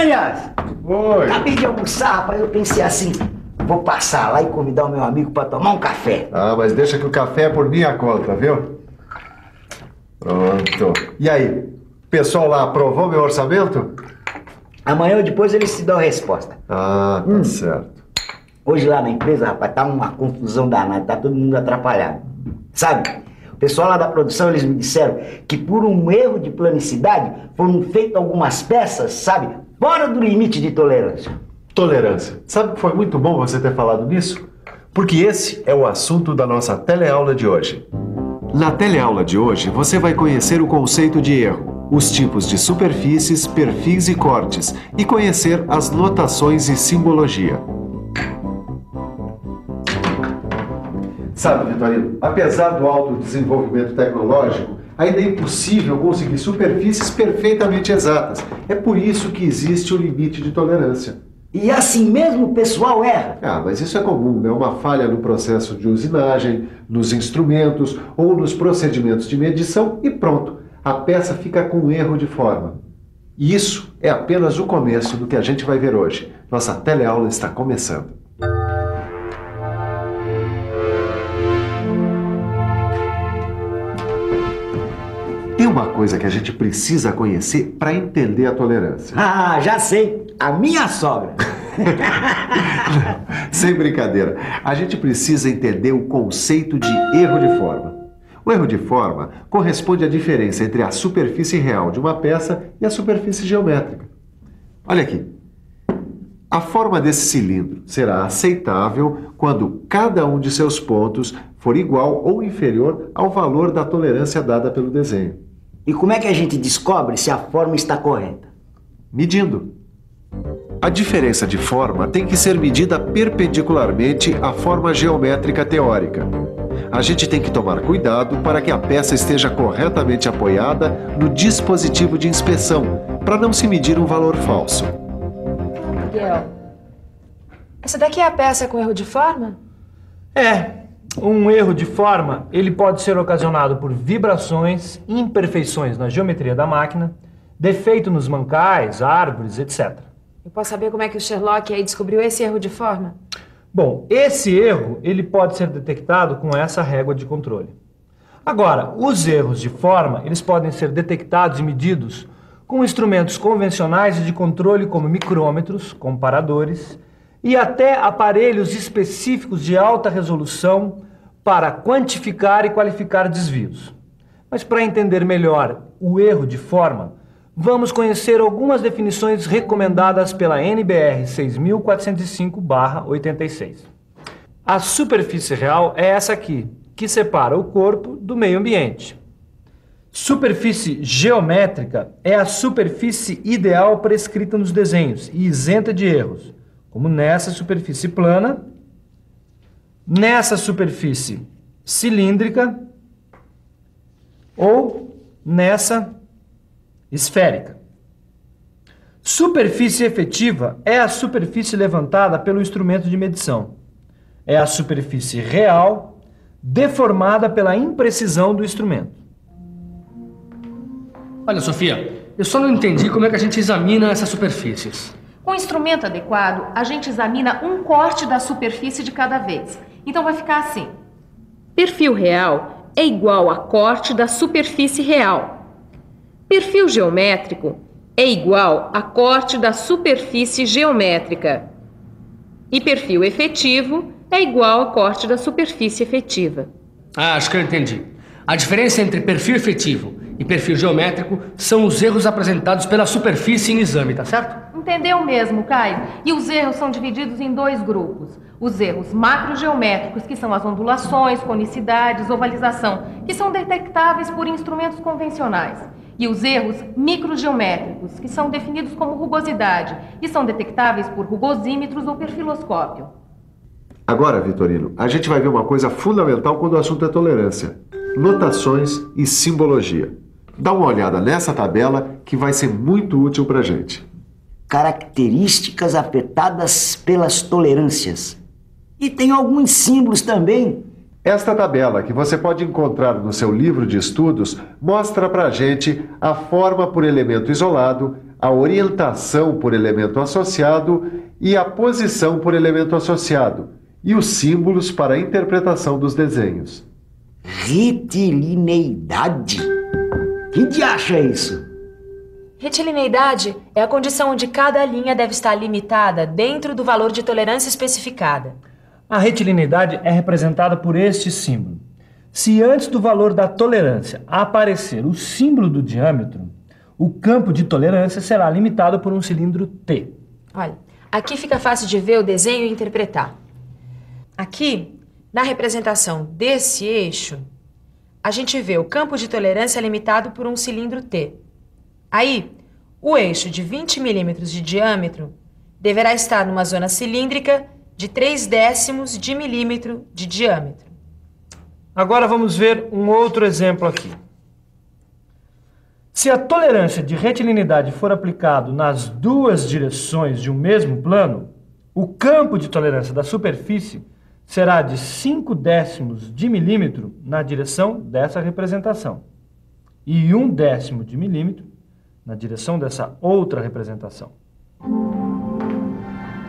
Miranhas! Oi! Acabei de almoçar, rapaz. Eu pensei assim, vou passar lá e convidar o meu amigo pra tomar um café. Ah, mas deixa que o café é por minha conta, viu? Pronto. E aí, o pessoal lá aprovou meu orçamento? Amanhã ou depois eles te dão a resposta. Ah, tá certo. Hoje lá na empresa, rapaz, tá uma confusão danada, tá todo mundo atrapalhado. Sabe? O pessoal lá da produção, eles me disseram que por um erro de planicidade foram feitas algumas peças, sabe? Fora do limite de tolerância. Tolerância. Sabe que foi muito bom você ter falado nisso? Porque esse é o assunto da nossa teleaula de hoje. Na teleaula de hoje, você vai conhecer o conceito de erro, os tipos de superfícies, perfis e cortes, e conhecer as notações e simbologia. Sabe, Vitorino, apesar do alto desenvolvimento tecnológico, ainda é impossível conseguir superfícies perfeitamente exatas. É por isso que existe o limite de tolerância. E assim mesmo o pessoal erra. Ah, mas isso é comum, é uma falha no processo de usinagem, nos instrumentos ou nos procedimentos de medição e pronto, a peça fica com erro de forma. E isso é apenas o começo do que a gente vai ver hoje. Nossa teleaula está começando. Tem uma coisa que a gente precisa conhecer para entender a tolerância. Ah, já sei. A minha sogra. Sem brincadeira. A gente precisa entender o conceito de erro de forma. O erro de forma corresponde à diferença entre a superfície real de uma peça e a superfície geométrica. Olha aqui. A forma desse cilindro será aceitável quando cada um de seus pontos for igual ou inferior ao valor da tolerância dada pelo desenho. E como é que a gente descobre se a forma está correta? Medindo. A diferença de forma tem que ser medida perpendicularmente à forma geométrica teórica. A gente tem que tomar cuidado para que a peça esteja corretamente apoiada no dispositivo de inspeção, para não se medir um valor falso. Miguel, essa daqui é a peça com erro de forma? Um erro de forma, ele pode ser ocasionado por vibrações, imperfeições na geometria da máquina, defeito nos mancais, árvores, etc. Eu posso saber como é que o Sherlock aí descobriu esse erro de forma? Bom, esse erro, ele pode ser detectado com essa régua de controle. Agora, os erros de forma, eles podem ser detectados e medidos com instrumentos convencionais de controle como micrômetros, comparadores, e até aparelhos específicos de alta resolução para quantificar e qualificar desvios. Mas para entender melhor o erro de forma, vamos conhecer algumas definições recomendadas pela NBR 6405/86. A superfície real é essa aqui, que separa o corpo do meio ambiente. Superfície geométrica é a superfície ideal prescrita nos desenhos e isenta de erros, como nessa superfície plana, nessa superfície cilíndrica ou nessa esférica. Superfície efetiva é a superfície levantada pelo instrumento de medição. É a superfície real deformada pela imprecisão do instrumento. Olha, Sofia, eu só não entendi como é que a gente examina essas superfícies. Com o instrumento adequado, a gente examina um corte da superfície de cada vez. Então vai ficar assim. Perfil real é igual a corte da superfície real. Perfil geométrico é igual a corte da superfície geométrica. E perfil efetivo é igual a corte da superfície efetiva. Ah, acho que eu entendi. A diferença entre perfil efetivo e perfil geométrico são os erros apresentados pela superfície em exame, tá certo? Entendeu mesmo, Caio? E os erros são divididos em dois grupos. Os erros macrogeométricos, que são as ondulações, conicidades, ovalização, que são detectáveis por instrumentos convencionais. E os erros microgeométricos, que são definidos como rugosidade e são detectáveis por rugosímetros ou perfiloscópio. Agora, Vitorino, a gente vai ver uma coisa fundamental quando o assunto é tolerância: notações e simbologia. Dá uma olhada nessa tabela que vai ser muito útil pra gente. Características afetadas pelas tolerâncias. E tem alguns símbolos também. Esta tabela, que você pode encontrar no seu livro de estudos, mostra pra gente a forma por elemento isolado, a orientação por elemento associado e a posição por elemento associado, e os símbolos para a interpretação dos desenhos. Retilineidade? Que diacho é isso? Retilineidade é a condição onde cada linha deve estar limitada dentro do valor de tolerância especificada. A retilineidade é representada por este símbolo. Se antes do valor da tolerância aparecer o símbolo do diâmetro, o campo de tolerância será limitado por um cilindro T. Olha, aqui fica fácil de ver o desenho e interpretar. Aqui, na representação desse eixo, a gente vê o campo de tolerância limitado por um cilindro T. Aí, o eixo de 20 milímetros de diâmetro deverá estar numa zona cilíndrica de 0,3 de milímetro de diâmetro. Agora vamos ver um outro exemplo aqui. Se a tolerância de retilineidade for aplicado nas duas direções de um mesmo plano, o campo de tolerância da superfície será de 0,5 de milímetro na direção dessa representação e 0,1 de milímetro na direção dessa outra representação.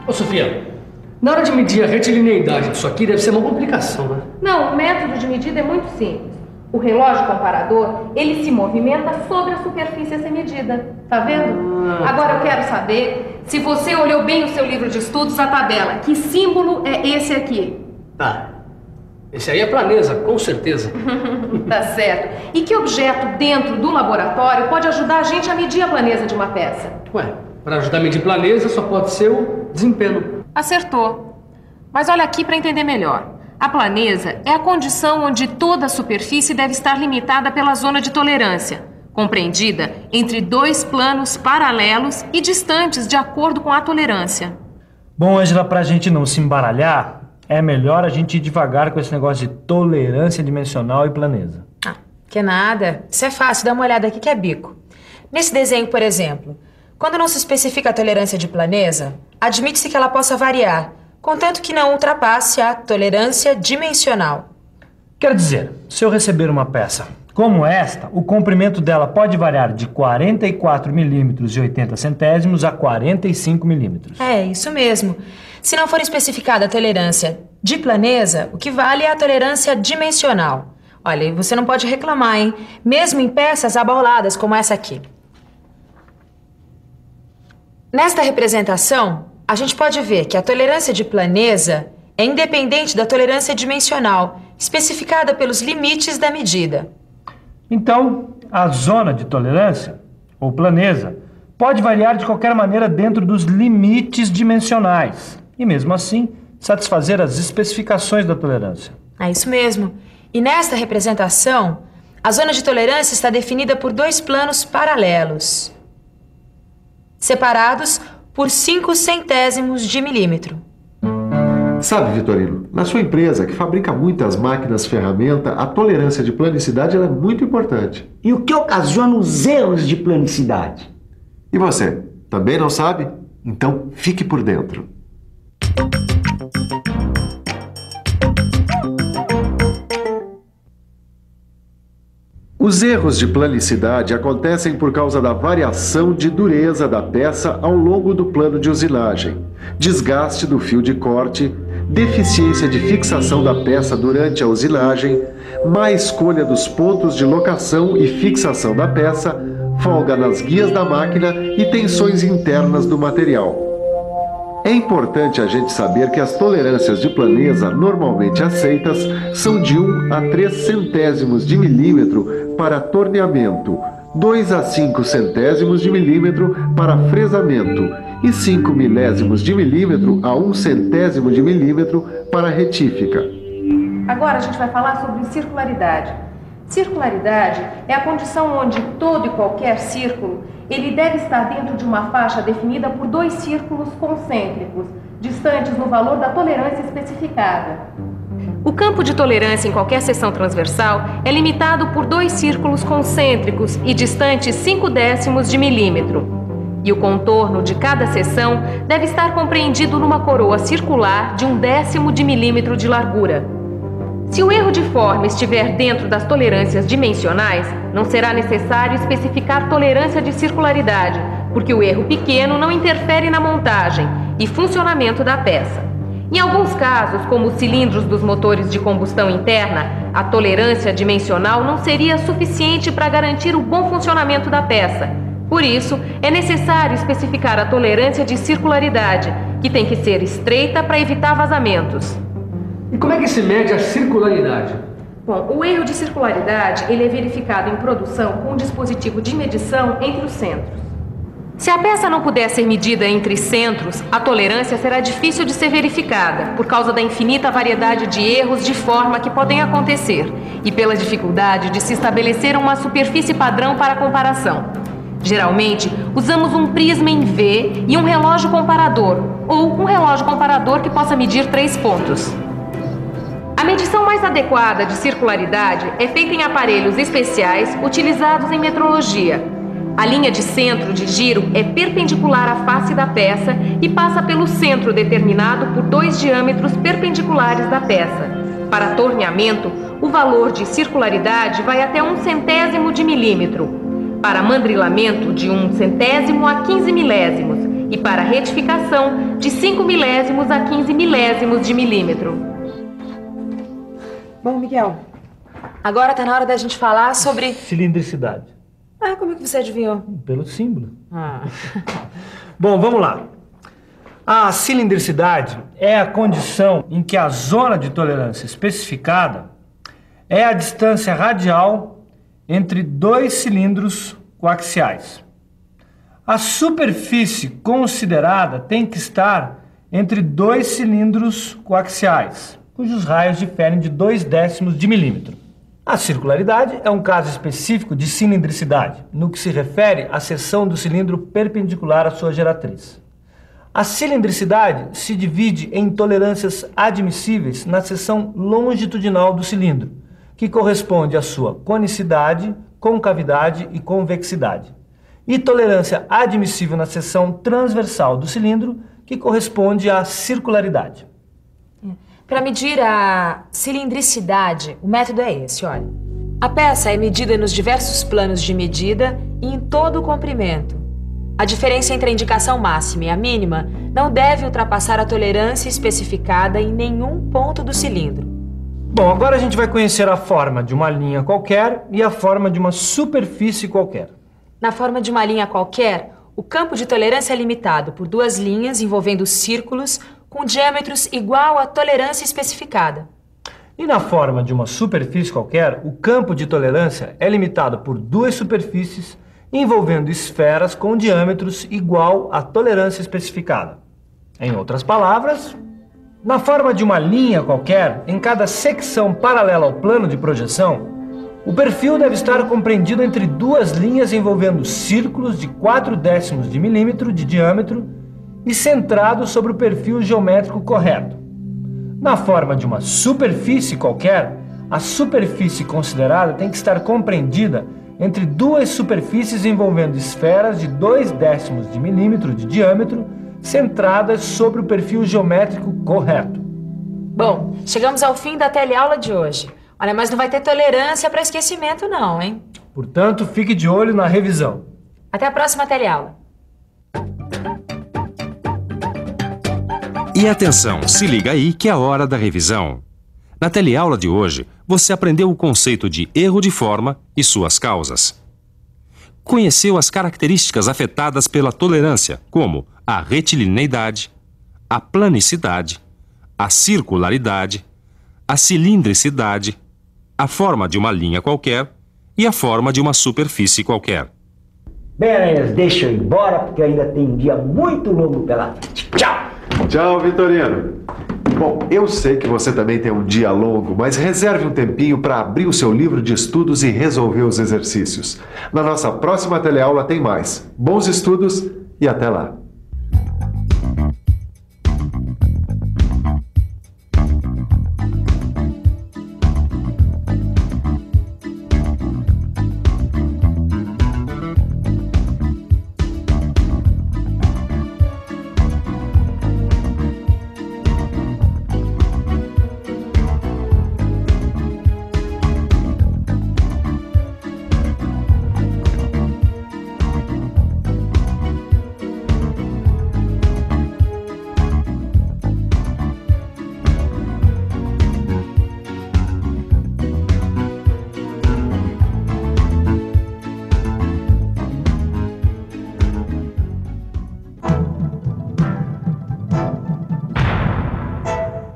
Ô, Sofia, na hora de medir a retilineidade disso aqui deve ser uma complicação, né? Não, o método de medida é muito simples. O relógio comparador, ele se movimenta sobre a superfície a ser medida. Tá vendo? Agora eu quero saber se você olhou bem o seu livro de estudos, a tabela. Que símbolo é esse aqui? Tá. Esse aí é planesa, com certeza. Tá certo. E que objeto dentro do laboratório pode ajudar a gente a medir a planesa de uma peça? Ué, para ajudar a medir planesa só pode ser o desempenho. Acertou. Mas olha aqui para entender melhor. A planesa é a condição onde toda a superfície deve estar limitada pela zona de tolerância, compreendida entre dois planos paralelos e distantes de acordo com a tolerância. Bom, Ângela, para a gente não se embaralhar, é melhor a gente ir devagar com esse negócio de tolerância dimensional e planesa. Ah, que nada. Isso é fácil, dá uma olhada aqui que é bico. Nesse desenho, por exemplo, quando não se especifica a tolerância de planesa, admite-se que ela possa variar, contanto que não ultrapasse a tolerância dimensional. Quer dizer, se eu receber uma peça como esta, o comprimento dela pode variar de 44 milímetros e 80 centésimos a 45 milímetros. É, isso mesmo. Se não for especificada a tolerância de planesa, o que vale é a tolerância dimensional. Olha, e você não pode reclamar, hein? Mesmo em peças abauladas como essa aqui. Nesta representação, a gente pode ver que a tolerância de planesa é independente da tolerância dimensional, especificada pelos limites da medida. Então, a zona de tolerância, ou planesa, pode variar de qualquer maneira dentro dos limites dimensionais e, mesmo assim, satisfazer as especificações da tolerância. É isso mesmo. E nesta representação, a zona de tolerância está definida por dois planos paralelos, separados por 0,05 de milímetro. Sabe, Vitorino, na sua empresa, que fabrica muitas máquinas ferramenta, a tolerância de planicidade ela é muito importante. E o que ocasiona os erros de planicidade? E você, também não sabe? Então fique por dentro. Os erros de planicidade acontecem por causa da variação de dureza da peça ao longo do plano de usinagem, desgaste do fio de corte, deficiência de fixação da peça durante a usinagem, má escolha dos pontos de locação e fixação da peça, folga nas guias da máquina e tensões internas do material. É importante a gente saber que as tolerâncias de planesa normalmente aceitas são de 1 a 3 centésimos de milímetro para torneamento, 2 a 5 centésimos de milímetro para fresamento e 5 milésimos de milímetro a 1 centésimo de milímetro para retífica. Agora a gente vai falar sobre circularidade. Circularidade é a condição onde todo e qualquer círculo ele deve estar dentro de uma faixa definida por dois círculos concêntricos, distantes no valor da tolerância especificada. O campo de tolerância em qualquer seção transversal é limitado por dois círculos concêntricos e distantes 0,5 de milímetro. E o contorno de cada seção deve estar compreendido numa coroa circular de 1/10 de milímetro de largura. Se o erro de forma estiver dentro das tolerâncias dimensionais, não será necessário especificar tolerância de circularidade, porque o erro pequeno não interfere na montagem e funcionamento da peça. Em alguns casos, como os cilindros dos motores de combustão interna, a tolerância dimensional não seria suficiente para garantir o bom funcionamento da peça. Por isso, é necessário especificar a tolerância de circularidade, que tem que ser estreita para evitar vazamentos. E como é que se mede a circularidade? Bom, o erro de circularidade ele é verificado em produção com um dispositivo de medição entre os centros. Se a peça não puder ser medida entre centros, a tolerância será difícil de ser verificada, por causa da infinita variedade de erros de forma que podem acontecer e pela dificuldade de se estabelecer uma superfície padrão para comparação. Geralmente, usamos um prisma em V e um relógio comparador, ou um relógio comparador que possa medir 3 pontos. A medição mais adequada de circularidade é feita em aparelhos especiais utilizados em metrologia. A linha de centro de giro é perpendicular à face da peça e passa pelo centro determinado por 2 diâmetros perpendiculares da peça. Para torneamento, o valor de circularidade vai até 1/100º de milímetro. Para mandrilamento, de 1/100º a 15 milésimos. E para retificação, de 5 milésimos a 15 milésimos de milímetro. Bom, Miguel, agora tá na hora da gente falar sobre... Cilindricidade. Ah, como é que você adivinhou? Pelo símbolo. Ah. Bom, vamos lá. A cilindricidade é a condição em que a zona de tolerância especificada é a distância radial entre 2 cilindros coaxiais. A superfície considerada tem que estar entre 2 cilindros coaxiais, cujos raios diferem de 0,2 de milímetro. A circularidade é um caso específico de cilindricidade, no que se refere à seção do cilindro perpendicular à sua geratriz. A cilindricidade se divide em tolerâncias admissíveis na seção longitudinal do cilindro, que corresponde à sua conicidade, concavidade e convexidade, e tolerância admissível na seção transversal do cilindro, que corresponde à circularidade. Para medir a cilindricidade, o método é esse, olha. A peça é medida nos diversos planos de medida e em todo o comprimento. A diferença entre a indicação máxima e a mínima não deve ultrapassar a tolerância especificada em nenhum ponto do cilindro. Bom, agora a gente vai conhecer a forma de uma linha qualquer e a forma de uma superfície qualquer. Na forma de uma linha qualquer, o campo de tolerância é limitado por 2 linhas envolvendo círculos com diâmetros igual à tolerância especificada. E na forma de uma superfície qualquer, o campo de tolerância é limitado por 2 superfícies envolvendo esferas com diâmetros igual à tolerância especificada. Em outras palavras, na forma de uma linha qualquer, em cada secção paralela ao plano de projeção, o perfil deve estar compreendido entre 2 linhas envolvendo círculos de 0,4 de milímetro de diâmetro e centrado sobre o perfil geométrico correto. Na forma de uma superfície qualquer, a superfície considerada tem que estar compreendida entre 2 superfícies envolvendo esferas de 0,2 de milímetro de diâmetro, centradas sobre o perfil geométrico correto. Bom, chegamos ao fim da teleaula de hoje. Olha, mas não vai ter tolerância para esquecimento não, hein? Portanto, fique de olho na revisão. Até a próxima teleaula. E atenção, se liga aí que é a hora da revisão. Na teleaula de hoje, você aprendeu o conceito de erro de forma e suas causas. Conheceu as características afetadas pela tolerância, como a retilineidade, a planicidade, a circularidade, a cilindricidade, a forma de uma linha qualquer e a forma de uma superfície qualquer. Bem, Aranhas, deixa eu ir embora, porque ainda tem um dia muito longo pela frente. Tchau! Tchau, Vitorino. Bom, eu sei que você também tem um dia longo, mas reserve um tempinho para abrir o seu livro de estudos e resolver os exercícios. Na nossa próxima teleaula tem mais. Bons estudos e até lá.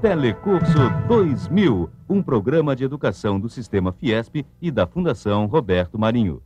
Telecurso 2000, um programa de educação do Sistema Fiesp e da Fundação Roberto Marinho.